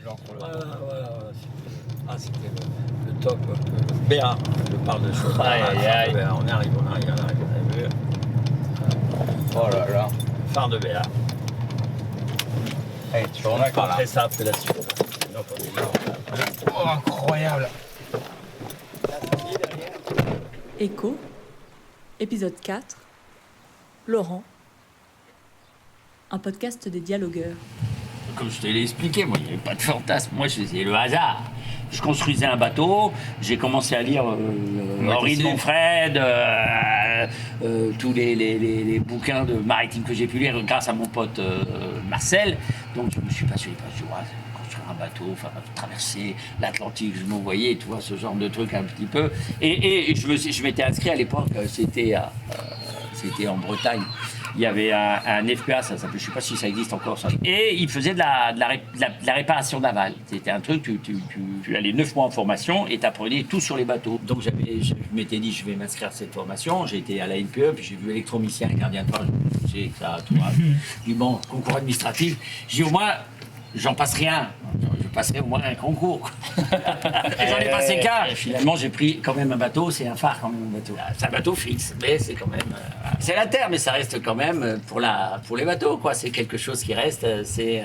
gens sur le Voilà. Ah, c'était le top. Béa, je parle de choses. Aïe. On arrive. Oh là là. Phare de Béa. Allez, tu en On as a par là. compris ça après la suite. Donc, on est là. Oh, incroyable. Écho, épisode 4, Laurent, un podcast des dialogueurs. Comme je te l'ai expliqué, moi, il n'y avait pas de fantasme. Moi, c'est le hasard. Je construisais un bateau, j'ai commencé à lire Henri de Montfred, tous les bouquins de maritime que j'ai pu lire grâce à mon pote Marcel. Donc, je me suis passionné par ce construire un bateau, traverser l'Atlantique, je m'envoyais, tu vois, ce genre de truc un petit peu. Et je m'étais inscrit à l'époque, c'était en Bretagne. Il y avait un FPA, ça s'appelait, je ne sais pas si ça existe encore, ça. Et il faisait de la réparation navale. C'était un truc, tu allais 9 mois en formation et tu apprenais tout sur les bateaux. Donc je m'étais dit, je vais m'inscrire à cette formation. J'ai été à la NPE, puis j'ai vu électromicien, gardien de phare, je sais ça, tout. J'ai dit, bon, concours administratif. J'ai dit, au moins, j'en passe rien. Je passerai au moins un concours. Et j'en ai passé qu'un. Et finalement, j'ai pris quand même un bateau. C'est un phare quand même, un bateau. C'est un bateau fixe, mais c'est quand même... c'est la terre, mais ça reste quand même pour les bateaux, quoi. C'est quelque chose qui reste. C'est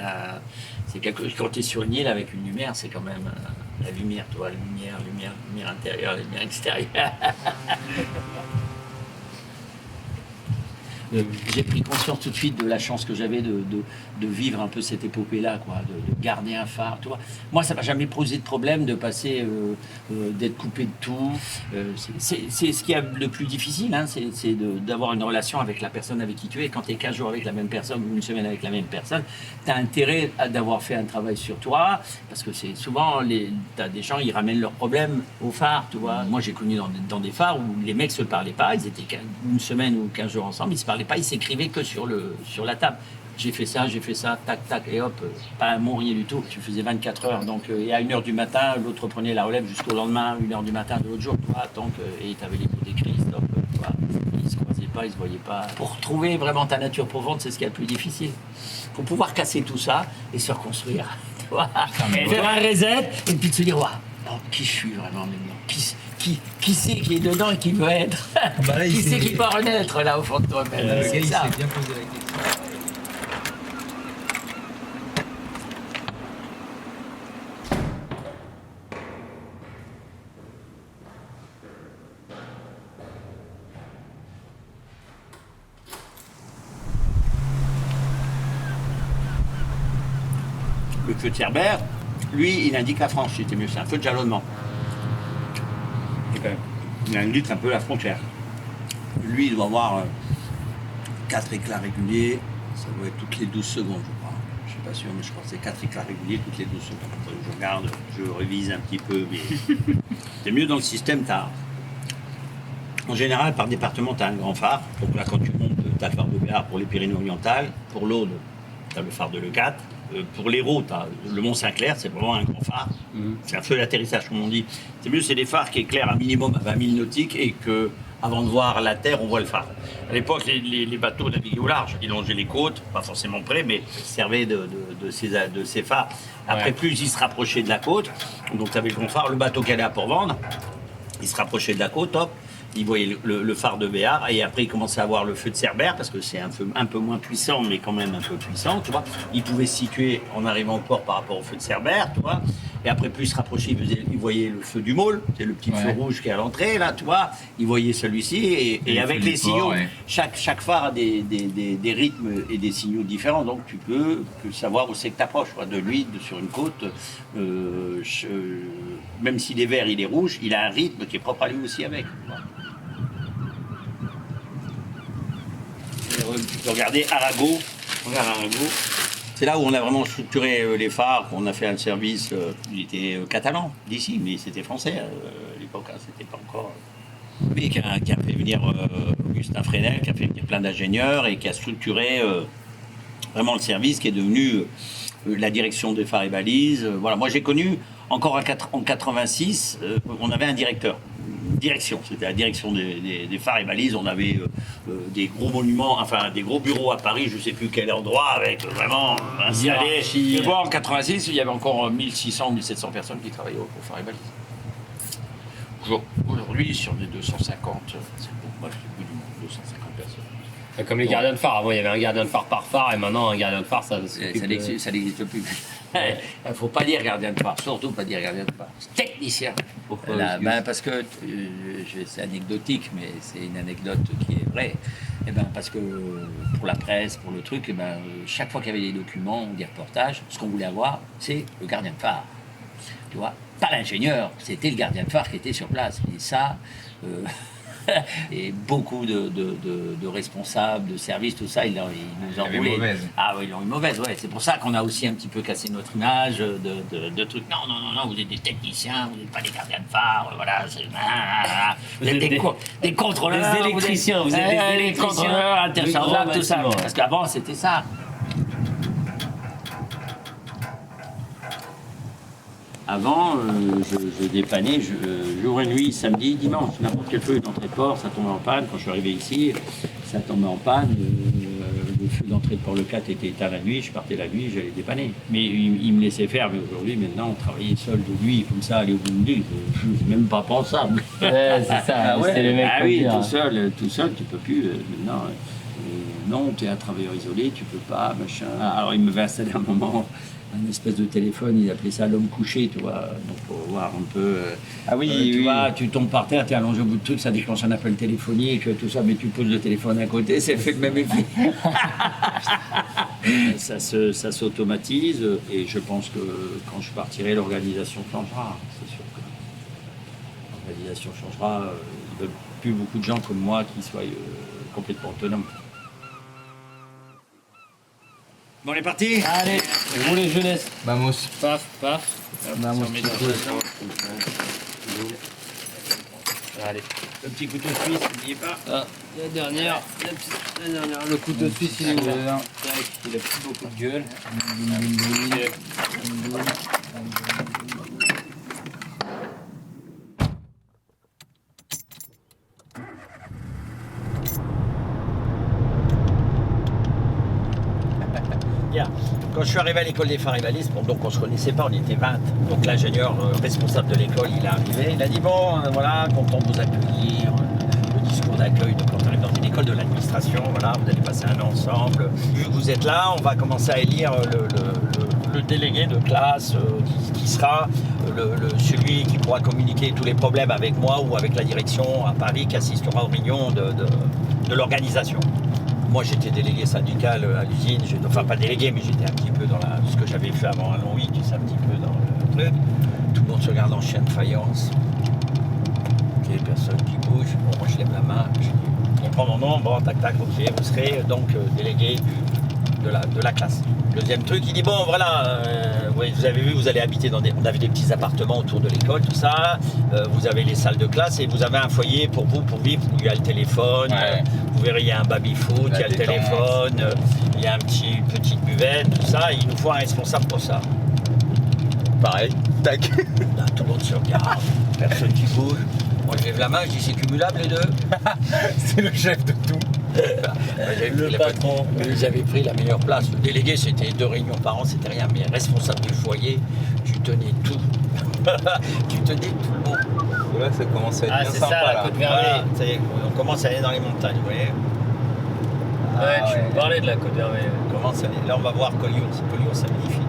quelque chose... Quand tu es sur une île avec une lumière, c'est quand même la lumière, tu vois. Lumière intérieure, lumière extérieure. J'ai pris conscience tout de suite de la chance que j'avais de vivre un peu cette épopée-là, quoi, de garder un phare, tu vois. Moi, ça m'a jamais posé de problème de passer, d'être coupé de tout. C'est ce qui est le plus difficile, hein, c'est d'avoir une relation avec la personne avec qui tu es. Quand tu es 15 jours avec la même personne ou une semaine avec la même personne, tu as intérêt d'avoir fait un travail sur toi, parce que c'est souvent, t'as des gens, ils ramènent leurs problèmes au phare, tu vois. Moi, j'ai connu dans des phares où les mecs se parlaient pas, ils étaient une semaine ou 15 jours ensemble, ils se parlaient pas, ils s'écrivaient que sur la table. J'ai fait ça, tac, et hop, pas un mot, rien du tout. Tu faisais 24 heures, donc et à 1h du matin, l'autre prenait la relève jusqu'au lendemain, 1h du matin de l'autre jour, toi, et t'avais les mots d'écrit, stop, toi. Ils se croisaient pas, ils se voyaient pas. Pour trouver vraiment ta nature profonde, c'est ce qui est le plus difficile. Faut pouvoir casser tout ça et se reconstruire, tu vois. Faire un reset, et puis de se dire, waouh, qui je suis vraiment maintenant, qui c'est qui est dedans et qui veut être qui c'est qui peut renaître là au fond de toi-même. Le gars, il s'est ça. bien posé la question. Le feu de Cerbère, lui, il indique la France, c'était mieux, c'est un feu de jalonnement. Il indique un peu la frontière. Lui, il doit avoir 4 éclats réguliers, ça doit être toutes les 12 secondes, je crois. Je suis pas sûr, mais je crois que c'est 4 éclats réguliers toutes les 12 secondes. Je regarde, je révise un petit peu, mais c'est mieux dans le système, en général, par département, tu as un grand phare. Donc là, quand tu montes, tu as le phare de Béar pour les Pyrénées-Orientales. Pour l'Aude, tu as le phare de Leucate. Pour l'Hérault, tu as le Mont-Saint-Clair, c'est vraiment un grand phare. C'est un feu d'atterrissage, comme on dit. C'est mieux, c'est des phares qui éclairent un minimum à 20 000 nautiques et que, avant de voir la terre, on voit le phare. À l'époque, les bateaux naviguaient au large. Ils longeaient les côtes, pas forcément près, mais servaient de ces phares. Après, plus ils se rapprochaient de la côte, donc tu avais le grand phare, le bateau qui allait à Port-Vendre, il se rapprochait de la côte, hop. Il voyait le phare de Béar et après il commençait à voir le feu de Cerbère parce que c'est un feu un peu moins puissant mais quand même un peu puissant, tu vois. Il pouvait se situer en arrivant au port par rapport au feu de Cerbère, tu vois. Et après plus il se rapprochait, il voyait le feu du Môle, c'est le petit feu rouge qui est à l'entrée là, tu vois. Il voyait celui-ci et avec les signaux, chaque phare a des rythmes et des signaux différents, donc tu peux savoir où c'est que tu approches, de lui sur une côte. Même s'il est vert, il est rouge, il a un rythme qui est propre à lui aussi avec. Regardez Arago, c'est là où on a vraiment structuré les phares, on a fait un service, il était catalan d'ici, mais c'était français à l'époque, hein, c'était pas encore... Mais qui a fait venir Augustin Fresnel, qui a fait venir plein d'ingénieurs et qui a structuré vraiment le service qui est devenu la direction des phares et balises. Voilà, moi j'ai connu, encore en 86, on avait un directeur direction. C'était la direction des phares et balises. On avait des gros monuments, enfin des gros bureaux à Paris, je ne sais plus quel endroit, avec vraiment installé. Tu vois, en 86, il y avait encore 1600 ou 1700 personnes qui travaillaient aux phares et balises. Aujourd'hui, sur les 250, c'est beaucoup, moi je suis plus du monde, 250 personnes. Comme les gardiens de phare, avant il y avait un gardien de phare par phare et maintenant un gardien de phare ça n'existe plus. Il ne faut pas dire gardien de phare, surtout pas dire gardien de phare. Technicien. Pourquoi? Parce que, c'est anecdotique, mais c'est une anecdote qui est vraie. Parce que pour la presse, pour le truc, chaque fois qu'il y avait des documents ou des reportages, ce qu'on voulait avoir, c'est le gardien de phare. Tu vois, pas l'ingénieur, c'était le gardien de phare qui était sur place. Et ça, et beaucoup de responsables, de services, tout ça, ils nous en voulaient. Ah oui, ils ont eu mauvaise, ouais. C'est pour ça qu'on a aussi un petit peu cassé notre image de trucs. Non, vous êtes des techniciens, vous n'êtes pas des gardiens de phare, voilà. Vous êtes des contrôleurs. Des électriciens, vous êtes des électriciens. Contrôleurs, interchangeables, tout ça. Parce qu'avant, c'était ça. Avant, je dépannais, jour et nuit, samedi, dimanche, n'importe quel feu d'entrée de port, ça tombait en panne. Quand je suis arrivé ici, ça tombait en panne. Le feu d'entrée de port le 4 était éteint la nuit, je partais la nuit, j'allais dépanner. Mais il me laissait faire, mais aujourd'hui, maintenant, travailler seul de nuit, comme ça, aller au bout de nuit, c'est même pas pensable. Ouais, c'est ça, c'est le mec. Ah oui, tout seul, tu peux plus, maintenant. Non, tu es un travailleur isolé, tu peux pas, machin. Alors, il m'avait installé un moment un espèce de téléphone, il appelait ça l'homme couché, tu vois, donc pour voir un peu. Ah oui, tu vois, tu tombes par terre, tu es allongé au bout de truc, ça déclenche un appel téléphonique, tout ça, mais tu poses le téléphone à côté, ça fait le même effet. ça s'automatise, et je pense que quand je partirai, l'organisation changera, c'est sûr que l'organisation changera. Il n'y a plus beaucoup de gens comme moi qui soient complètement autonomes. Bon, on est parti. Allez, vous les jeunesses. Vamos. Paf, paf. Vamos. Allez. Le petit couteau suisse, n'oubliez pas. Ah, la dernière, le couteau suisse, il est ouvert. Il a plus beaucoup de gueule. Quand je suis arrivé à l'école des phares et balises, donc on se connaissait pas, on était 20. Donc l'ingénieur responsable de l'école, il est arrivé, il a dit bon, voilà, content de vous accueillir. Le discours d'accueil, donc quand on arrive dans une école de l'administration, voilà, vous allez passer un an ensemble. Vu que vous êtes là, on va commencer à élire le délégué de classe qui sera celui qui pourra communiquer tous les problèmes avec moi ou avec la direction à Paris qui assistera aux réunions de l'organisation. Moi, j'étais délégué syndical à l'usine, enfin pas délégué, mais j'étais un petit peu dans ce que j'avais fait avant un long week, tu sais, un petit peu dans le truc. Tout le monde se regarde en chien de faïence. Ok, personne qui bouge. Bon, moi, je lève la main, on prend mon nom, bon, tac, tac, ok, vous serez donc délégué de la classe. Deuxième truc, il dit bon, voilà, oui, vous avez vu, vous allez habiter on avait des petits appartements autour de l'école, tout ça. Vous avez les salles de classe et vous avez un foyer pour vous, pour vivre. Il y a le téléphone, vous verrez, il y a un baby-foot, il y a le téléphone, il y a un petite buvette, tout ça. Et il nous faut un responsable pour ça. Pareil, tac. Là, tout le monde se regarde, personne qui bouge. Moi, je lève la main, je dis c'est cumulable les deux. C'est le chef de tout. Le patron. Ils avaient pris la meilleure place. Le délégué, c'était 2 réunions par an, c'était rien. Mais responsable du foyer, tu tenais tout. Tu tenais tout le monde. Là, ça commence à être bien c'est sympa. ça, la Là. côte Voilà, Vermeille. ça y est, on commence à aller dans les montagnes, vous voyez. Ouais, tu me parlais de la côte Vermeille. On commence à aller. Là, on va voir Collioure. Collioure, c'est magnifique.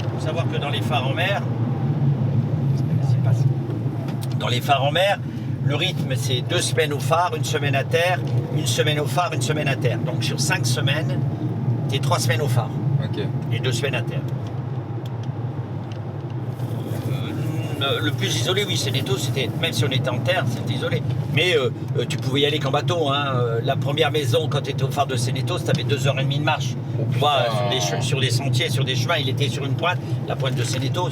Il faut savoir que dans les phares en mer, dans les phares en mer, le rythme, c'est 2 semaines au phare, 1 semaine à terre, 1 semaine au phare, 1 semaine à terre. Donc sur 5 semaines, t'es 3 semaines au phare Ok. et 2 semaines à terre. Le plus isolé, oui, Sénéto, c'était, même si on était en terre, c'était isolé. Mais tu pouvais y aller qu'en bateau. Hein. La première maison, quand tu étais au phare de Sénéto, tu avais 2h30 de marche. Tu vois, sur des sentiers, sur des chemins, il était sur une pointe, la pointe de Sénéto,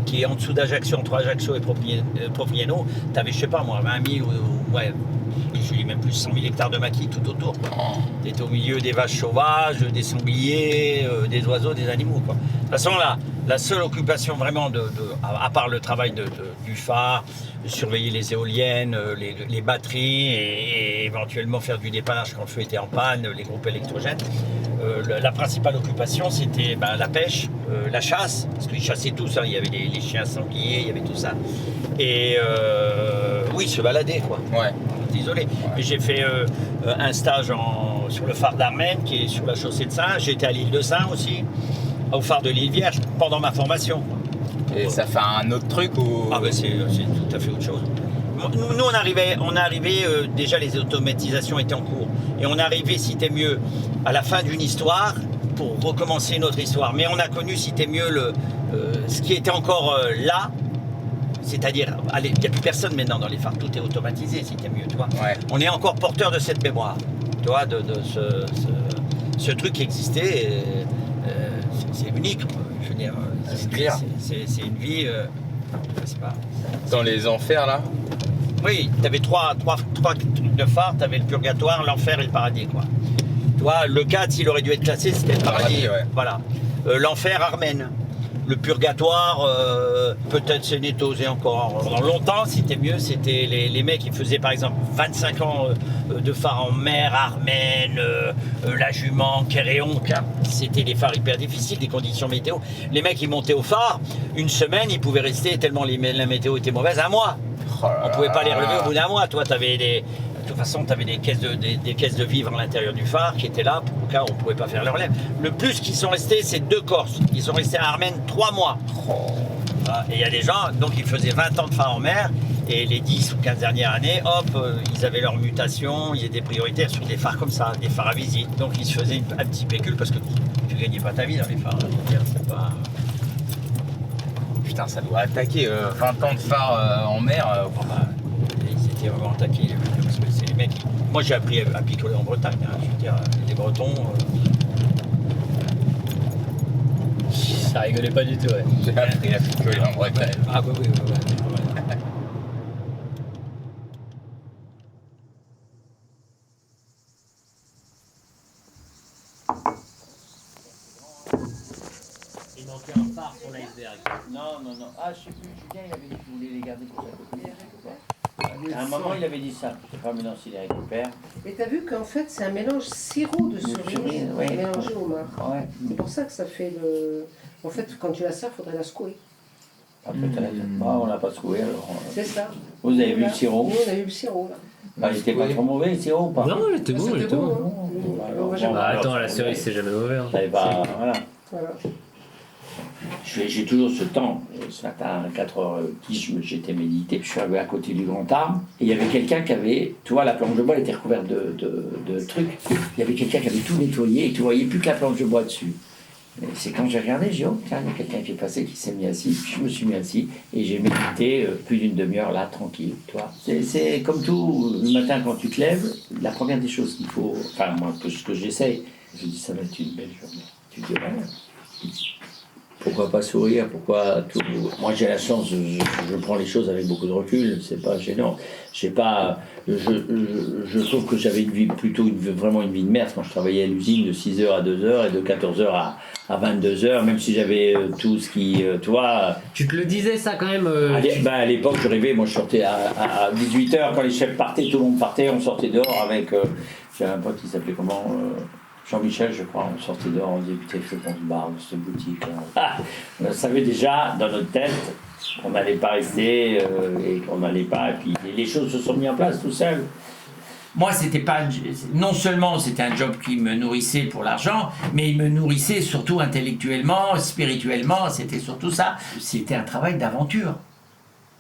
qui est en dessous d'Ajaccio, entre Ajaccio et Propriano. Tu avais, je sais pas moi, 20 000 ou ouais, je dis même plus 100 000 hectares de maquis tout autour. était au milieu des vaches sauvages, des sangliers, des oiseaux, des animaux, quoi. De toute façon, la seule occupation vraiment, à part le travail du phare, de surveiller les éoliennes, les batteries et éventuellement faire du dépannage quand le feu était en panne, les groupes électrogènes, la principale occupation, c'était la pêche, la chasse, parce qu'ils chassaient tous, hein. Il y avait les chiens sangliers, il y avait tout ça. Et oui, se balader, quoi. Ouais. Désolé. Mais j'ai fait un stage sur le phare d'Armennes, qui est sur la chaussée de Saint. J'ai été à l'île de Saint aussi, au phare de l'île Vierge, pendant ma formation. Et ça fait un autre truc ou... Ah ben c'est tout à fait autre chose. Nous on arrivait déjà les automatisations étaient en cours. Et on arrivait, si t'es mieux, à la fin d'une histoire pour recommencer une autre histoire. Mais on a connu, si t'es mieux, ce qui était encore là. C'est-à-dire, il n'y a plus personne maintenant dans les phares, tout est automatisé, si t'es mieux, tu vois. Ouais. On est encore porteur de cette mémoire, tu vois, de ce truc qui existait. C'est unique, je veux dire. C'est clair. C'est une vie, je sais pas. Dans les enfers, là. Oui, tu avais trois trucs de phare, tu avais le purgatoire, l'enfer et le paradis, quoi. Tu vois, le 4, s'il aurait dû être classé, c'était le paradis. Ouais. Voilà. L'enfer, Armène. Le purgatoire, peut-être c'est nétosé encore. Dans longtemps, c'était mieux, c'était les mecs qui faisaient par exemple 25 ans de phare en mer, Armène, la Jument, Kéréon. C'était des phares hyper difficiles, des conditions météo. Les mecs, ils montaient au phare, une semaine, ils pouvaient rester tellement la météo était mauvaise, un mois. On ne pouvait pas les relever au bout d'un mois. Toi, t'avais de toute façon, tu avais des caisses de vivres à l'intérieur du phare qui étaient là pour le cas où on ne pouvait pas faire leur relève. Le plus qu'ils sont restés, c'est 2 Corses. Ils sont restés à Armène 3 mois. Et il y a des gens, donc ils faisaient 20 ans de phare en mer, et les 10 ou 15 dernières années, hop, ils avaient leur mutation, ils étaient prioritaires sur des phares comme ça, des phares à visite. Donc ils se faisaient un petit pécule parce que tu ne gagnais pas ta vie dans les phares. C'est pas... Putain, ça doit attaquer 20 ans de phare en mer. Ils étaient vraiment attaqués, parce que c'est les mecs. Moi j'ai appris à picoler en Bretagne, hein, je veux dire, les Bretons. Ça rigolait pas du tout, ouais. J'ai appris à picoler en Bretagne. Ah oui. Il manquait un phare pour l'iceberg. Non. Ah, je sais plus, Julien, il avait dit qu'il voulait les garder pour sa copine. À un moment, il avait dit ça. Je sais pas maintenant s'il les récupère. Et t'as vu qu'en fait, c'est un mélange sirop de cerise ouais. mélangé au marc. Ouais. C'est pour ça que ça fait le... En fait, quand tu la sers, il faudrait la secouer. Ah, peut-être. On l'a pas secoué alors. C'est ça. Vous avez vu le sirop? Nous, on a eu le sirop, là. Ah, il était pas trop mauvais, le sirop ou pas? Non, il était bon, il était bon. Hein. Alors, Moi, j'aime bon, pas. Attends, la cerise, c'est jamais mauvais. Hein. T'avais pas... Voilà. Voilà. J'ai toujours ce temps. Ce matin, à 4h10, j'étais médité. Je suis arrivé à côté du grand arbre. Et il y avait quelqu'un qui avait... Tu vois, la planche de bois elle était recouverte de trucs. Il y avait quelqu'un qui avait tout nettoyé et tu voyais plus que la planche de bois dessus. Et c'est quand j'ai regardé, j'ai dit, oh, tiens, il y a quelqu'un qui est passé, qui s'est mis assis. Puis je me suis mis assis et j'ai médité plus d'une demi-heure là, tranquille. Tu vois. C'est comme tout, le matin quand tu te lèves, la première des choses qu'il faut... Enfin, moi, ce que j'essaye, je dis, ça va être une belle journée. Tu dis, ouais. Pourquoi pas sourire? Pourquoi tout... Moi j'ai la chance, je prends les choses avec beaucoup de recul, c'est pas gênant. J'ai pas, je trouve que j'avais une vie plutôt vraiment une vie de merde quand je travaillais à l'usine de 6h à 2h et de 14h à 22h, même si j'avais tout ce qui, toi. Tu te le disais ça quand même À l'époque je rêvais, moi je sortais à 18h quand les chefs partaient, tout le monde partait, on sortait dehors avec, j'avais un pote qui s'appelait comment Jean-Michel, je crois, on sortait dehors, on disait putain, il faut qu'on se barre de cette boutique. On savait déjà dans notre tête qu'on n'allait pas rester et qu'on n'allait pas. Et puis les choses se sont mises en place tout seul. Moi, c'était pas. Non seulement c'était un job qui me nourrissait pour l'argent, mais il me nourrissait surtout intellectuellement, spirituellement, c'était surtout ça. C'était un travail d'aventure.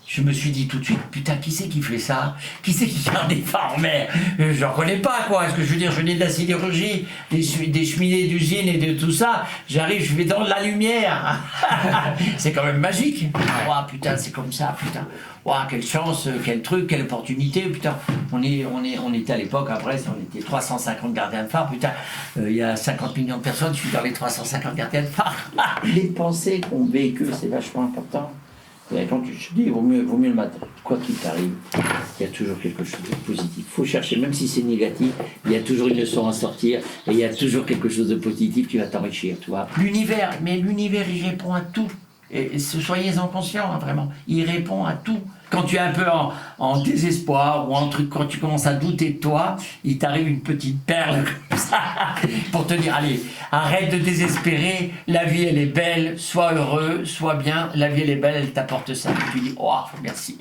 Je me suis dit tout de suite, putain, qui c'est qui fait ça? Qui c'est qui garde des phares en mer? Je ne reconnais pas, quoi. Est-ce que je veux dire, je venais de la sidérurgie, des cheminées d'usine et de tout ça. J'arrive, je vais dans la lumière. C'est quand même magique. Oh, putain, c'est comme ça, putain. Oh, quelle chance, quel truc, quelle opportunité, putain. On était à l'époque, après, on était 350 gardiens de phare, putain. Il y a 50 millions de personnes, je suis dans les 350 gardiens de phare. Les pensées qu'on véhicule, c'est vachement important. Et quand tu te dis, il vaut mieux le matin. Quoi qu'il t'arrive, il y a toujours quelque chose de positif. Il faut chercher, même si c'est négatif, il y a toujours une leçon à sortir et il y a toujours quelque chose de positif qui va t'enrichir, tu vois. L'univers, il répond à tout. Et soyez-en conscients, hein, vraiment. Il répond à tout. Quand tu es un peu en désespoir ou en truc, quand tu commences à douter de toi, il t'arrive une petite perle comme ça pour te dire, allez, arrête de désespérer, la vie elle est belle, sois heureux, sois bien, la vie elle est belle, elle t'apporte ça. Et tu dis, oh, merci.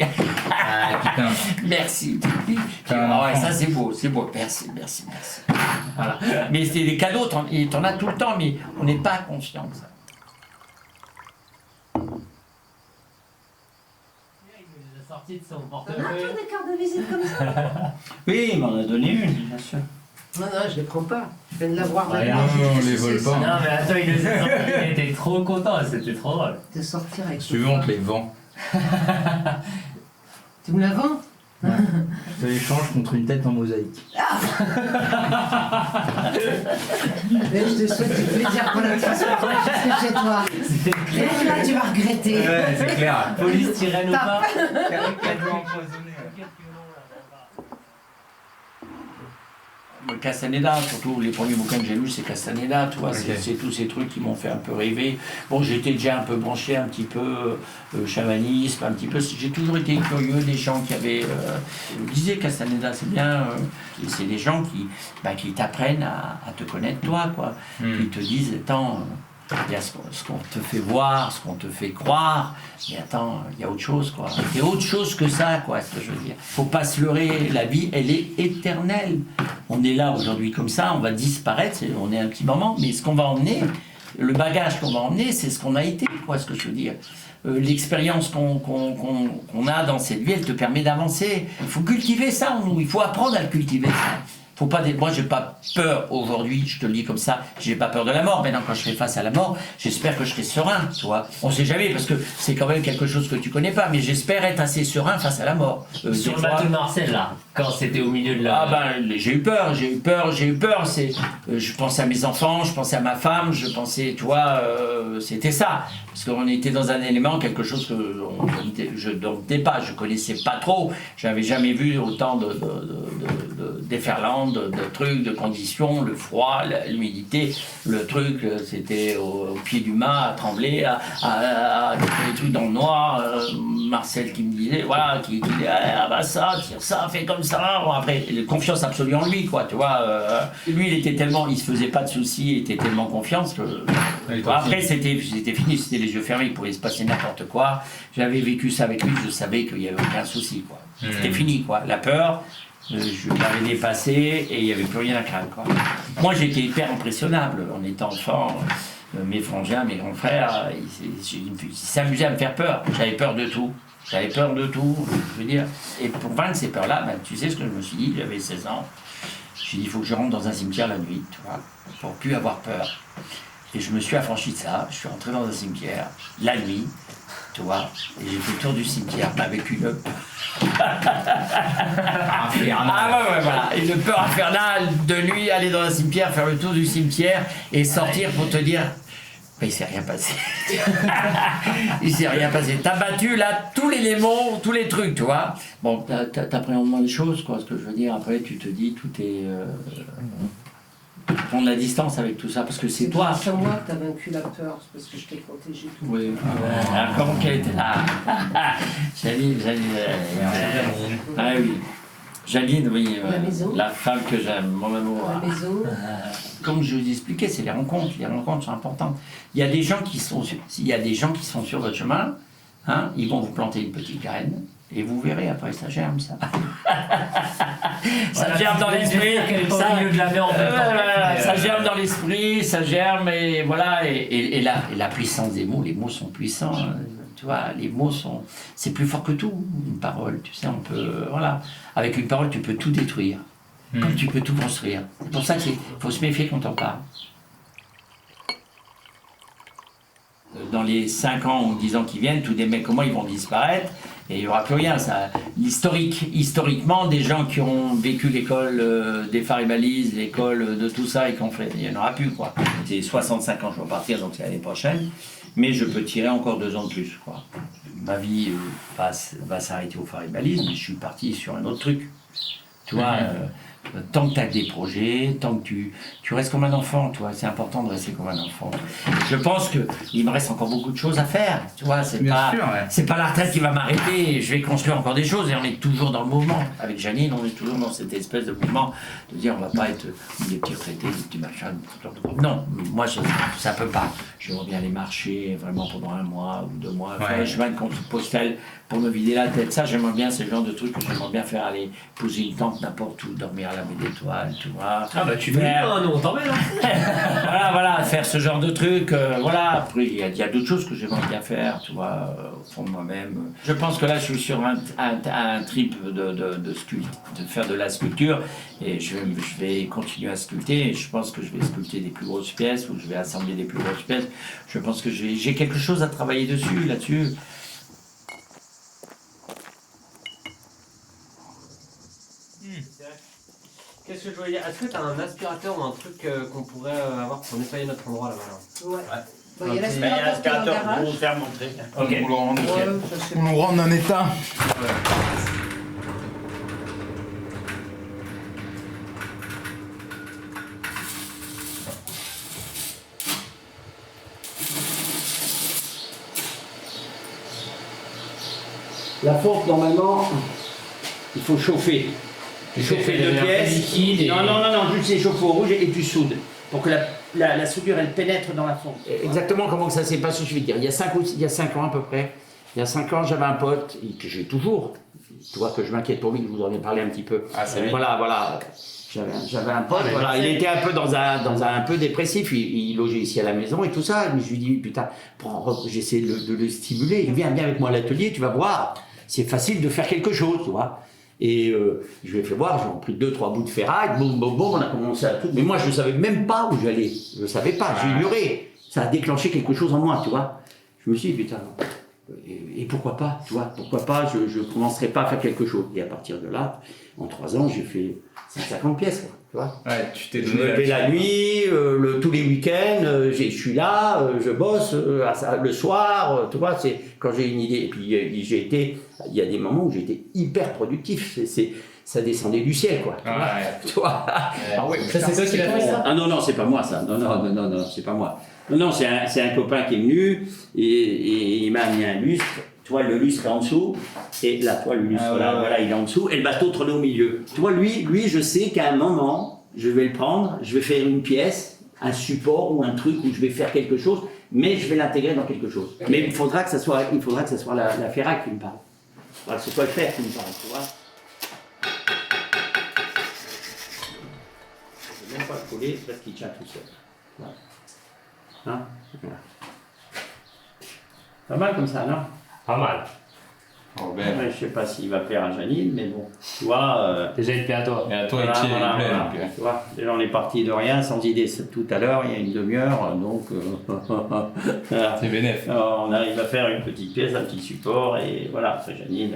Ah, putain. Merci. Ah ouais, ça c'est beau, merci. Voilà. Mais c'est des cadeaux, t'en as tout le temps, mais on n'est pas conscient de ça. Sorti de son On a portefeuille. toujours des cartes de visite comme ça. Oui, il m'en a donné une, bien sûr. Non, je les prends pas. Je viens de l'avoir Ouais, maintenant. non, on Je sais les ce vole que pas. c'est. Non mais attends, il les a sortis, il était trop content, c'était trop drôle. De sortir avec Si tu veux, on te les vend. Tu me la vends? Je te l'échange contre une tête en mosaïque. Mais je te souhaite du plaisir pour la transformer jusqu'à chez toi. C'était Et clair. là, tu vas regretter. Ouais, c'est clair. Police tyrène ou pas. Castaneda, surtout les premiers bouquins que j'ai lus, c'est Castaneda, tu vois, c'est tous ces trucs qui m'ont fait un peu rêver. Bon, j'étais déjà un peu branché, un petit peu chamanisme, un petit peu. J'ai toujours été curieux des gens qui avaient. Je disais Castaneda, c'est bien. C'est des gens qui t'apprennent à te connaître toi, quoi. Qui te disent, attends. Il y a ce qu'on te fait voir, ce qu'on te fait croire, mais attends, il y a autre chose, quoi. Il y a autre chose que ça, quoi, ce que je veux dire. Faut pas se leurrer, la vie, elle est éternelle. On est là aujourd'hui comme ça, on va disparaître, on est un petit moment, mais ce qu'on va emmener, le bagage qu'on va emmener, c'est ce qu'on a été, quoi, ce que je veux dire. L'expérience qu'on a dans cette vie, elle te permet d'avancer. Il faut cultiver ça en nous, il faut apprendre à le cultiver, ça. Faut pas moi, j'ai pas peur aujourd'hui, je te le dis comme ça, j'ai pas peur de la mort. Maintenant, quand je fais face à la mort, j'espère que je serai serein, tu vois. On sait jamais, parce que c'est quand même quelque chose que tu connais pas, mais j'espère être assez serein face à la mort. Sur le bateau de Marcel là, quand c'était au milieu de la. Ah ben, j'ai eu peur. C'est, je pensais à mes enfants, je pensais à ma femme, je pensais, tu vois, c'était ça. Parce qu'on était dans un élément, quelque chose que je ne domptais pas, je connaissais pas trop. J'avais jamais vu autant de déferlantes, de trucs, de conditions, le froid, l'humidité, le truc, c'était au pied du mât, à trembler, à des trucs dans le noir. Marcel qui me disait, voilà, qui disait, ah bah ça, tire ça, fais comme ça. Bon, après, confiance absolue en lui, quoi, tu vois. Lui, il se faisait pas de soucis, il était tellement confiance que. Bon, après, c'était fini, c'était les yeux fermés, il pouvait se passer n'importe quoi. J'avais vécu ça avec lui, je savais qu'il n'y avait aucun souci, quoi. C'était fini, quoi. La peur, je l'avais dépassé et il n'y avait plus rien à craindre, quoi. Moi, j'étais hyper impressionnable en étant enfant. Mes frangins, mes grands frères, ils s'amusaient à me faire peur. J'avais peur de tout. Je veux dire. Et pour vaincre ces peurs-là, ben, tu sais ce que je me suis dit, j'avais 16 ans. J'ai dit, il faut que je rentre dans un cimetière la nuit, tu vois, pour plus avoir peur. Et je me suis affranchi de ça, je suis rentré dans un cimetière, la nuit, tu vois, et j'ai fait le tour du cimetière avec une voilà, une peur infernale de nuit, aller dans un cimetière, faire le tour du cimetière et sortir pour te dire, il s'est rien passé. Il s'est rien passé. T'as battu là tous les démons, tous les trucs, tu vois. Bon, t'appréhendes moins les choses, quoi, ce que je veux dire. Après, tu te dis, tout est. Prendre la distance avec tout ça, parce que c'est toi. C'est moi que t'as vaincu la peur, c'est parce que je t'ai protégé tout. Oui. Comment qu'elle était là. Jaline. Ah oui. Jaline, oui. La maison. La femme que j'aime, mon amour. La maison. Comme je vous expliquais, c'est les rencontres. Les rencontres sont importantes. Il y a des gens qui sont sur votre chemin, hein, ils vont vous planter une petite graine. Et vous verrez, après, ça germe, ça. Ça germe dans l'esprit. Ça germe dans l'esprit, ça germe, et voilà. Et la puissance des mots, les mots sont puissants. Tu vois, les mots sont. C'est plus fort que tout, une parole. Tu sais, on peut. Voilà. Avec une parole, tu peux tout détruire. Comme tu peux tout construire. C'est pour ça qu'il faut se méfier quand on parle. Dans les 5 ans ou 10 ans qui viennent, tous des mecs comme moi, ils vont disparaître. Et il n'y aura plus rien. Ça, historiquement, des gens qui ont vécu l'école des phares et balises, l'école de tout ça, et qu'on fait, il n'y en aura plus, quoi. J'ai 65 ans, je vais partir, donc c'est l'année prochaine. Mais je peux tirer encore 2 ans de plus, quoi. ma vie va s'arrêter au faribalisme, mais je suis parti sur un autre truc. Tu vois, tant que tu as des projets, tant que tu restes comme un enfant, tu vois, c'est important de rester comme un enfant. Je pense qu'il me reste encore beaucoup de choses à faire, tu vois, c'est pas la retraite qui va m'arrêter, je vais construire encore des choses et on est toujours dans le mouvement. Avec Janine, on est toujours dans cette espèce de mouvement de dire on va pas être des petits retraités, des petits machins. Non, moi ça peut pas. J'aimerais bien aller marcher vraiment pendant 1 mois ou 2 mois, faire les chemins de compte postal pour me vider la tête. Ça, j'aimerais bien, c'est le genre de truc que j'aimerais bien faire, aller poser une tente n'importe où, dormir à la baie d'étoiles, tu vois. Ah bah tu veux bien, nous on t'emmène. Voilà, faire ce genre de truc. Voilà, après il y a d'autres choses que j'aimerais bien faire, tu vois, au fond de moi-même. Je pense que là, je suis sur un trip de faire de la sculpture et je vais continuer à sculpter. Et je pense que je vais sculpter des plus grosses pièces ou je vais assembler des plus grosses pièces. Je pense que j'ai quelque chose à travailler dessus, là-dessus. Qu'est-ce que je voulais dire? Est-ce que tu as un aspirateur ou un truc qu'on pourrait avoir pour nettoyer notre endroit là-bas? Ouais. Bah, il y a l'aspirateur qui est dans le pour vous garage. faire montrer. Ok. On Ouais, ça, c'est nous rend en état. La fonte, normalement, il faut chauffer. Chauffer deux pièces. Non, juste les chauffe au rouge et tu soudes. Pour que la soudure, elle pénètre dans la fonte. Exactement comment ça s'est passé, je vais te dire. Il y a 5 ans à peu près, il y a 5 ans, j'avais un pote, et que j'ai toujours, tu vois que je m'inquiète pour lui, je vous en ai parlé un petit peu. Ah, c'est lui. Voilà. J'avais un pote, voilà, il était un peu dans un peu dépressif, il logeait ici à la maison et tout ça, mais je lui dis, putain, j'essaie de le stimuler, il vient avec moi à l'atelier, tu vas voir, c'est facile de faire quelque chose, tu vois. Et je lui ai fait voir, j'ai pris 2-3 bouts de ferraille, boum, on a commencé à tout, mais moi je ne savais même pas où j'allais, je ne savais pas, j'ai ignoré, ça a déclenché quelque chose en moi, tu vois. Je me suis dit, putain, et pourquoi pas, tu vois, pourquoi pas, je ne commencerai pas à faire quelque chose. Et à partir de là, en 3 ans, j'ai fait 150 pièces, quoi, tu vois. Ouais, tu t'es Je donné me levais la nuit, tous les week-ends, je suis là, je bosse le soir, tu vois, c'est quand j'ai une idée. Et puis il y a des moments où j'étais hyper productif, ça descendait du ciel, quoi. Tu vois. Ah ouais, Ça c'est toi qui l'as fait ça? Ah non, c'est pas moi ça. Non, c'est pas moi. Non, c'est un copain qui est venu et il m'a mis un lustre. Tu vois, le lustre est en dessous et la toile, le lustre, voilà, il est en dessous et le bateau tourne au milieu. Tu vois, lui, je sais qu'à un moment, je vais le prendre, je vais faire une pièce, un support ou un truc où je vais faire quelque chose, mais je vais l'intégrer dans quelque chose. Mais il faudra que ça soit la ferraille qui me parle. Il faudra que ce soit le fer qui me parle, tu vois. Je ne vais même pas le coller parce qu'il tient tout seul. Voilà. Hein? Voilà. Pas mal comme ça, non? Pas mal. Robert. Ouais, je sais pas s'il va plaire à Janine, mais bon, tu vois. Déjà il te plaît à toi. Et à toi, il te plaît. Tu vois, déjà on est parti de rien, sans idée tout à l'heure, il y a une demi-heure, donc. C'est bénéf. Alors, on arrive à faire une petite pièce, un petit support, et voilà, après Janine,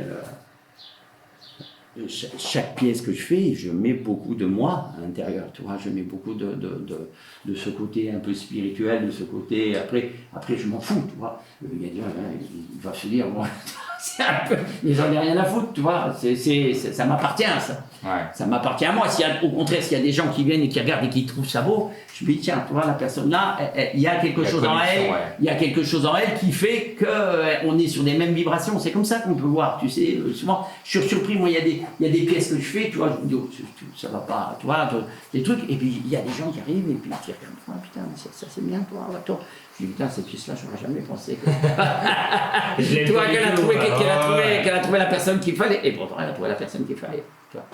chaque pièce que je fais, je mets beaucoup de moi à l'intérieur, tu vois, je mets beaucoup de ce côté un peu spirituel, de ce côté, après je m'en fous, tu vois, il va se dire, moi, c'est un peu, mais j'en ai rien à foutre, tu vois, ça m'appartient, ça. Ouais. Ça m'appartient à moi. Au contraire, s'il y a des gens qui viennent et qui regardent et qui trouvent ça beau, je me dis, tiens, tu vois, la personne là, il y a quelque chose en elle, il y a quelque chose en elle qui fait qu'on est sur des mêmes vibrations. C'est comme ça qu'on peut voir, tu sais. Souvent, je suis surpris, moi, il y a des pièces que je fais, tu vois, je me dis, oh, ça va pas, tu vois, des trucs. Et puis, il y a des gens qui arrivent et puis ils disent, oh, putain, ça c'est bien, toi, toi. Je dis, putain, cette pièce-là, je n'aurais jamais pensé. Tu vois, qu'elle a trouvé la personne qu'il fallait. Et pourtant, elle a trouvé la personne qu'il fallait. Tu vois.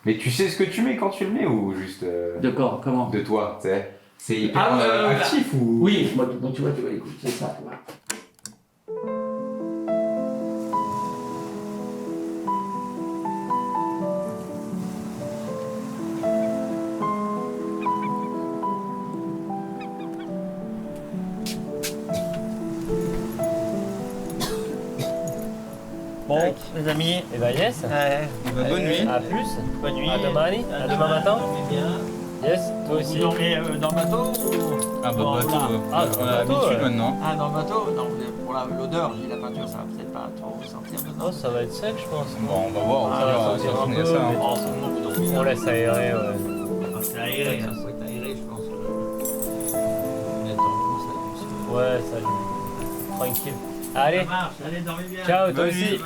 Mais tu sais ce que tu mets quand tu le mets ou juste. De quoi? Comment? De toi, tu sais. C'est hyper actif ou. Oui, moi, tu vois, écoute, c'est ça, tu vois. Bon, les amis. Et bah yes. Bonne nuit. À plus. Bonne nuit. À demain, Ali. À demain matin. Dormez bien. Yes, toi aussi. Vous dormez dans le bateau ou... Ah Bon, bah bateau, là. Ah, on a bateau, l'habitude ouais. maintenant. Ah, dans le bateau? Non, pour l'odeur, j'ai la peinture, ça va peut-être pas trop sortir dedans. Non, ça va être sec, je pense. Bon, on va voir, Ah, ça va, ça ça va va un peu, ça. mais- Oh, c'est bon, vous dormez. On laisse aérer, ouais. Ah, c'est aéré, ça faut être aéré, je pense. Vous êtes en gros, ça a dû se- Ouais, salut. Tranquille. Allez, Ça marche, allez, dormez bien. ciao, toi Bonne aussi. nuit.